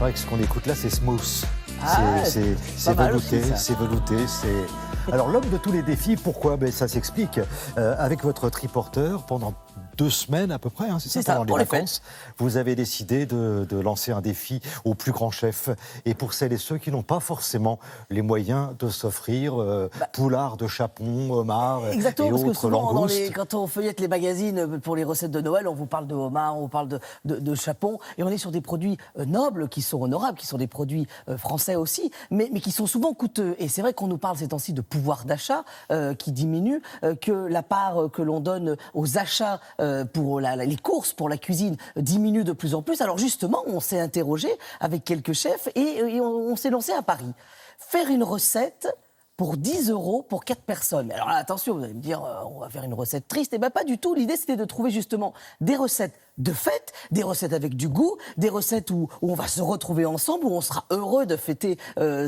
vrai que ce qu'on écoute là, c'est smooth. Ah, C'est pas mal velouté, aussi, ça. c'est velouté, c'est... Alors, l'homme de tous les défis, pourquoi? Ça s'explique. Avec votre triporteur, pendant 2 semaines à peu près, hein, c'est ça, pendant pour les les vacances, vous avez décidé de lancer un défi au plus grand chef. Et pour celles et ceux qui n'ont pas forcément les moyens de s'offrir poulard de chapon, homard Exactement, et parce que autres souvent, langoustes. quand on feuillette les magazines pour les recettes de Noël, on vous parle de homard, on vous parle de chapon, et on est sur des produits nobles, qui sont honorables, qui sont des produits français aussi, mais qui sont souvent coûteux. Et c'est vrai qu'on nous parle ces temps-ci de pouvoir d'achat qui diminue, que la part que l'on donne aux achats pour les courses, pour la cuisine, diminue de plus en plus. Alors justement, on s'est interrogé avec quelques chefs et on s'est lancé un pari. Faire une recette pour 10 € pour 4 personnes. Alors là, attention, vous allez me dire, on va faire une recette triste. Eh bien, pas du tout. L'idée, c'était de trouver justement des recettes de fête, des recettes avec du goût, des recettes où on va se retrouver ensemble, où on sera heureux de fêter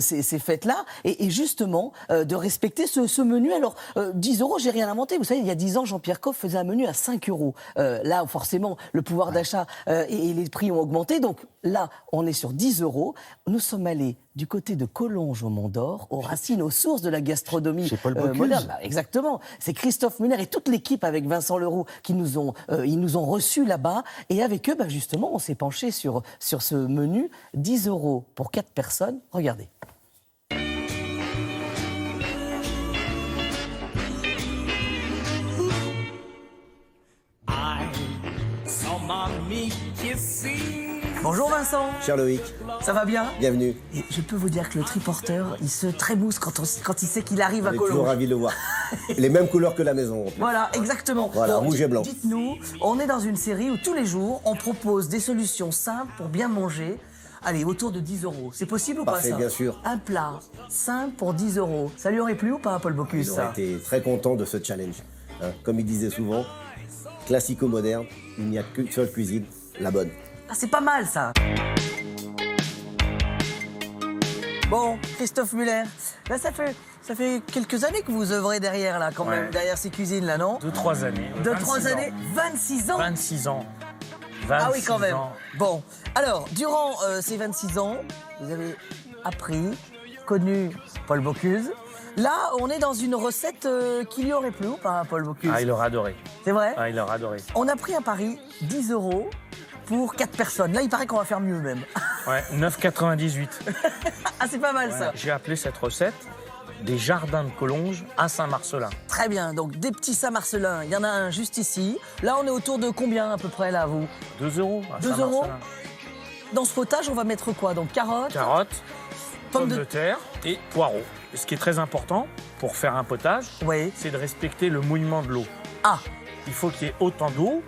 ces fêtes-là, et justement de respecter ce menu. Alors, 10 €, j'ai rien inventé. Vous savez, il y a 10 ans, Jean-Pierre Coff faisait un menu à 5 €. Là, forcément, le pouvoir d'achat et les prix ont augmenté. Donc là, on est sur 10 €. Nous sommes allés du côté de Collonges au Mont d'Or, aux racines, aux sources de la gastronomie Chez Paul Bocuse. moderne. Bah, exactement. C'est Christophe Muller et toute l'équipe avec Vincent Leroux qui ils nous ont reçus là-bas. Et avec eux, justement, on s'est penché sur ce menu. 10 € pour 4 personnes. Regardez. Bonjour Vincent. Cher Loïc, Ça va bien? bienvenue. Et je peux vous dire que le triporteur, il se trémousse quand il sait qu'il arrive à On est toujours Collonges. ravis de le voir. Les mêmes couleurs que la maison. En plus. Voilà, exactement. Voilà, rouge et blanc. Dites-nous, on est dans une série où tous les jours, on propose des solutions simples pour bien manger. Allez, autour de 10 €. C'est possible ou Parfait, pas ça? bien sûr. Un plat simple pour 10 €. Ça lui aurait plu ou pas, Paul Bocuse, Ils ça? auraient été très contents de ce challenge. Hein, comme il disait souvent, classico-moderne, il n'y a qu'une seule cuisine, la bonne. Ah, c'est pas mal, ça. Bon, Christophe Muller, là, ça fait quelques années que vous œuvrez derrière, là, quand même, derrière ces cuisines-là, non? 2-3 années. 2-3 années, 26 ans. 26 ans. Ah oui, quand 26 même. ans. Bon, alors, durant ces 26 ans, vous avez appris, connu Paul Bocuse. Là, on est dans une recette qui lui aurait plu ou pas, Paul Bocuse? Ah, il aurait adoré. C'est vrai? Ah, il aurait adoré. On a pris un pari, 10 € pour 4 personnes. Là, il paraît qu'on va faire mieux même. Ouais, 9,98. Ah, c'est pas mal, ça. J'ai appelé cette recette des jardins de Collonges à Saint-Marcelin. Très bien, donc des petits Saint-Marcelin, il y en a un juste ici. Là, on est autour de combien à peu près, là, vous? 2 € à 2 €? Saint-Marcelin. Dans ce potage, on va mettre quoi? Donc carottes, Carottes, pommes pommes de... de terre et poireaux. Et ce qui est très important pour faire un potage, Oui. c'est de respecter le mouillement de l'eau. Ah, Il faut qu'il y ait autant d'eau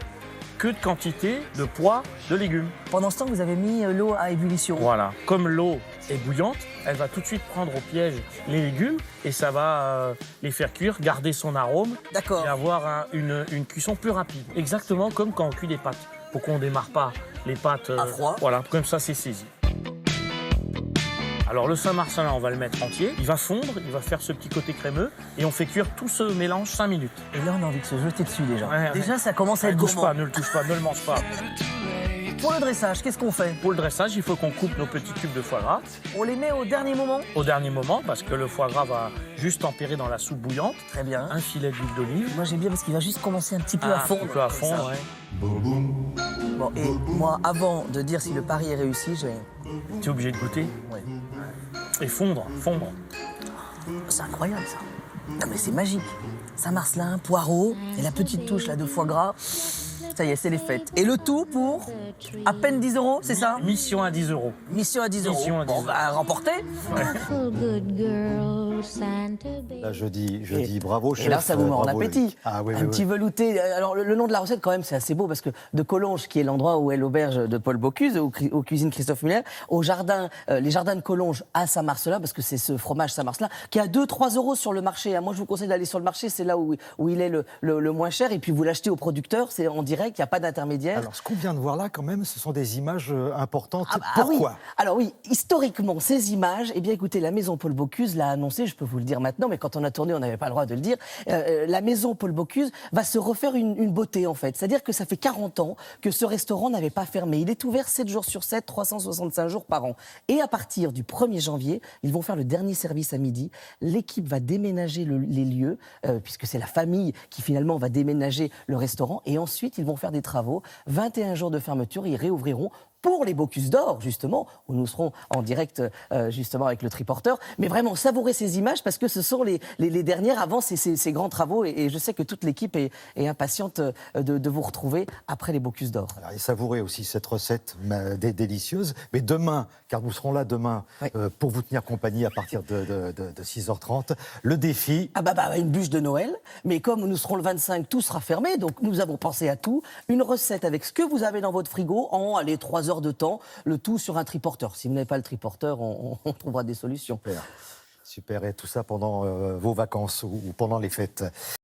que de quantité de pois, de légumes. pendant ce temps, vous avez mis l'eau à ébullition. Voilà. Comme l'eau est bouillante, elle va tout de suite prendre au piège les légumes et ça va les faire cuire, garder son arôme D'accord. et avoir une cuisson plus rapide. Exactement comme quand on cuit des pâtes. Pour qu'on ne démarre pas les pâtes À froid. Voilà, comme ça c'est saisi. Alors le Saint-Marcelin, on va le mettre entier. Il va fondre, il va faire ce petit côté crémeux et on fait cuire tout ce mélange 5 minutes. Et là, on a envie de se jeter dessus déjà. Ouais, ouais. Déjà, ça commence à Ne être touche gourmand. pas, ne le touche pas, ne le mange pas. Pour le dressage, qu'est-ce qu'on fait? Pour le dressage, il faut qu'on coupe nos petits cubes de foie gras On les met au dernier moment? au dernier moment parce que le foie gras va juste tempérer dans la soupe bouillante. Très bien. Un filet d'huile d'olive. Moi, j'aime bien parce qu'il va juste commencer un petit peu à Un fondre. petit peu à comme fond, ça. ouais. Bon, et moi, avant de dire si le pari est réussi, Tu es obligé de goûter Ouais. et fondre. C'est incroyable, ça. Non, mais c'est magique. Saint-Marcelin, poireau, et la petite touche là de foie gras. Ça y est, c'est les fêtes. Et le tout pour à peine 10 €, c'est ça? Mission à 10 €. Mission à 10 €. Mission à 10 Bon, €. bah, remporté. Good girl, Santa baby. Là, je dis bravo, chef. Et là, ça vous met en bravo, appétit. Loïc. Ah oui, un oui, petit oui. velouté. Alors, le nom de la recette, quand même, c'est assez beau parce que de Collonges, qui est l'endroit où est l'auberge de Paul Bocuse, aux cuisines Christophe Muller, au jardin, les jardins de Collonges à Saint-Marcelin, parce que c'est ce fromage Saint-Marcelin, qui a 2-3 € sur le marché. Moi, je vous conseille d'aller sur le marché, c'est là où il est le moins cher. Et puis, vous l'achetez au producteur, c'est en direct. direct, il n'y a pas d'intermédiaire. Alors, ce qu'on vient de voir là, quand même, ce sont des images importantes. Oui. Pourquoi? Alors oui, historiquement, ces images, eh bien écoutez, la maison Paul Bocuse l'a annoncé, je peux vous le dire maintenant, mais quand on a tourné, on n'avait pas le droit de le dire. La maison Paul Bocuse va se refaire une beauté, en fait. C'est-à-dire que ça fait 40 ans que ce restaurant n'avait pas fermé. Il est ouvert 7 jours sur 7, 365 jours par an. Et à partir du 1er janvier, ils vont faire le dernier service à midi. L'équipe va déménager les lieux, puisque c'est la famille qui finalement va déménager le restaurant. Et ensuite, ils vont faire des travaux. 21 jours de fermeture, ils réouvriront pour les Bocuse d'Or, justement, où nous serons en direct, justement, avec le triporteur. Mais vraiment, savourez ces images parce que ce sont les dernières avant ces grands travaux. Et je sais que toute l'équipe est impatiente de vous retrouver après les Bocuse d'Or. Alors, et savourez aussi cette recette délicieuse. Mais demain, car nous serons là demain Oui. pour vous tenir compagnie à partir de 6h30, le défi... Une bûche de Noël. Mais comme nous serons le 25, tout sera fermé. Donc, nous avons pensé à tout. Une recette avec ce que vous avez dans votre frigo en, 3 heures de temps. Le tout sur un triporteur. Si vous n'avez pas le triporteur, on trouvera des solutions. Super. Et tout ça pendant vos vacances ou pendant les fêtes.